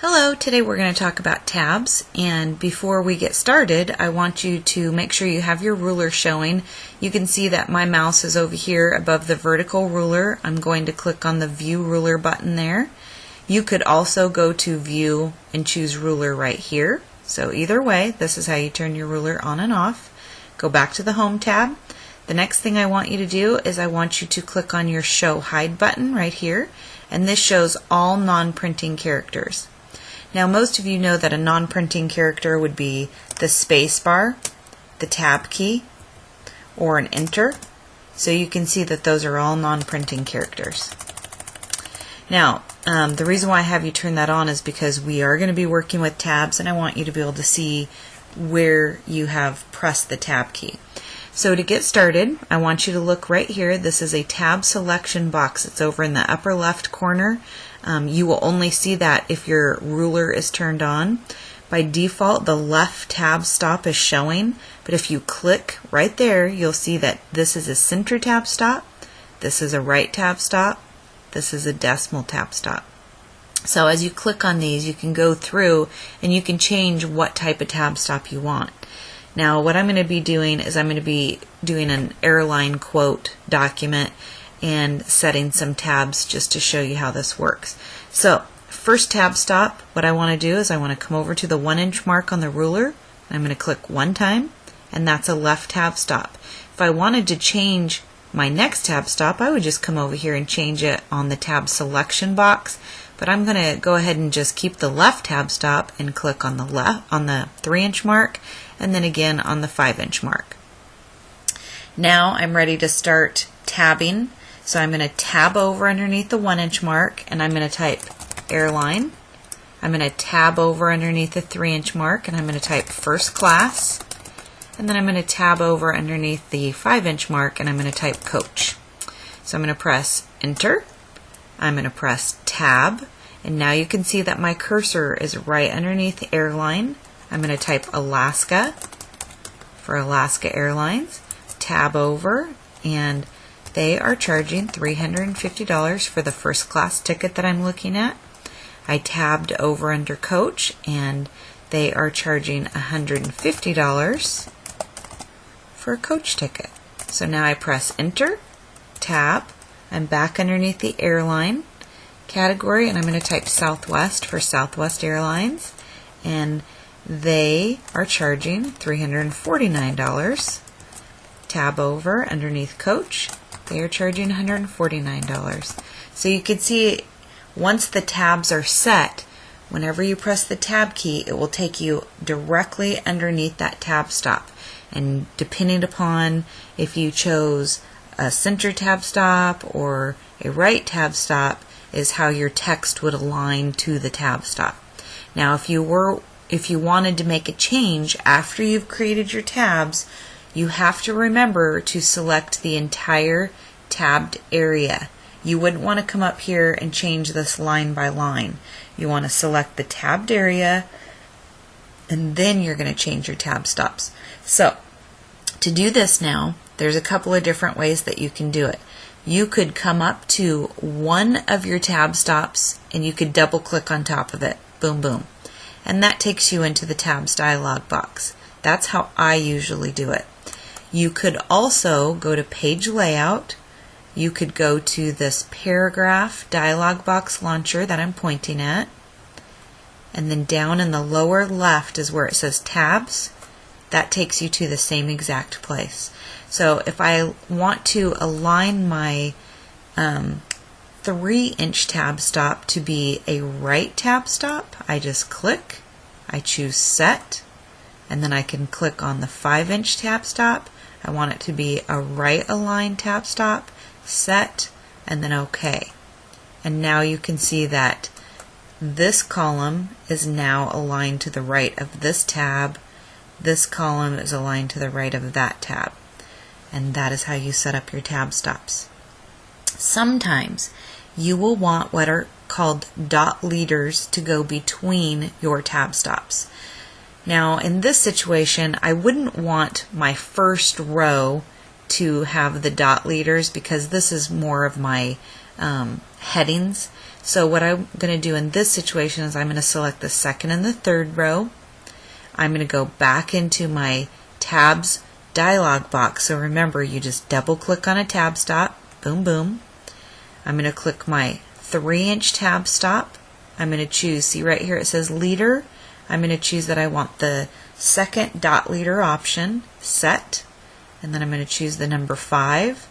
Hello, today we're going to talk about tabs, and before we get started I want you to make sure you have your ruler showing. You can see that my mouse is over here above the vertical ruler. I'm going to click on the View Ruler button there. You could also go to View and choose Ruler right here. So either way, this is how you turn your ruler on and off. Go back to the Home tab. The next thing I want you to do is I want you to click on your Show Hide button right here, and this shows all non-printing characters. Now most of you know that a non-printing character would be the space bar, the tab key, or an enter. So you can see that those are all non-printing characters. Now the reason why I have you turn that on is because we are going to be working with tabs, and I want you to be able to see where you have pressed the tab key. So to get started, I want you to look right here. This is a tab selection box. It's over in the upper left corner. You will only see that if your ruler is turned on. By default, the left tab stop is showing, but if you click right there, you'll see that this is a center tab stop, this is a right tab stop, this is a decimal tab stop. So as you click on these, you can go through and you can change what type of tab stop you want. Now what I'm going to be doing is I'm going to be doing an airline quote document and setting some tabs just to show you how this works. So first tab stop, what I want to do is I want to come over to the 1-inch mark on the ruler. I'm going to click one time, and that's a left tab stop. If I wanted to change my next tab stop, I would just come over here and change it on the tab selection box. But I'm going to go ahead and just keep the left tab stop and click on the 3-inch mark, and then again on the 5-inch mark. Now I'm ready to start tabbing. So I'm going to tab over underneath the 1-inch mark, and I'm going to type airline. I'm going to tab over underneath the 3-inch mark, and I'm going to type first class. And then I'm going to tab over underneath the 5-inch mark, and I'm going to type coach. So I'm going to press enter. I'm going to press tab, and now you can see that my cursor is right underneath airline. I'm going to type Alaska for Alaska Airlines. Tab over, and they are charging $350 for the first class ticket that I'm looking at. I tabbed over under coach, and they are charging $150 for a coach ticket. So now I press enter, tab, I'm back underneath the airline category, and I'm going to type Southwest for Southwest Airlines, and they are charging $349. Tab over underneath coach, they are charging $149. So you can see once the tabs are set, whenever you press the tab key, it will take you directly underneath that tab stop. And depending upon if you chose a center tab stop or a right tab stop is how your text would align to the tab stop. Now if you wanted to make a change after you've created your tabs, you have to remember to select the entire tabbed area. You wouldn't want to come up here and change this line by line. You want to select the tabbed area, and then you're going to change your tab stops. So to do this now, there's a couple of different ways that you can do it. You could come up to one of your tab stops and you could double click on top of it. Boom, boom. And that takes you into the tabs dialog box. That's how I usually do it. You could also go to page layout. You could go to this paragraph dialog box launcher that I'm pointing at. And then down in the lower left is where it says tabs. That takes you to the same exact place. So if I want to align my 3-inch tab stop to be a right tab stop, I just click, I choose set, and then I can click on the 5-inch tab stop. I want it to be a right aligned tab stop, set, and then OK. And now you can see that this column is now aligned to the right of this tab. This column is aligned to the right of that tab. And that is how you set up your tab stops. Sometimes you will want what are called dot leaders to go between your tab stops. Now in this situation, I wouldn't want my first row to have the dot leaders because this is more of my headings. So what I'm going to do in this situation is I'm going to select the second and the third row. I'm going to go back into my tabs dialog box. So remember, you just double click on a tab stop, boom, boom. I'm going to click my 3-inch tab stop. I'm going to choose, see right here it says leader. I'm going to choose that I want the second dot leader option, set, and then I'm going to choose the number 5.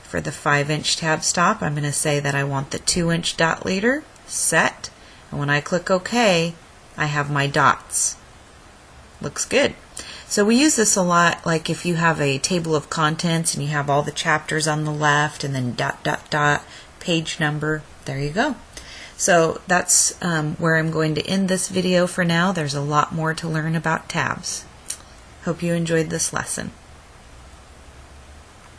For the 5-inch tab stop, I'm going to say that I want the 2-inch dot leader, set, and when I click OK, I have my dots. Looks good. So we use this a lot, like if you have a table of contents and you have all the chapters on the left and then dot, dot, dot, page number, there you go. So that's where I'm going to end this video for now. There's a lot more to learn about tabs. Hope you enjoyed this lesson.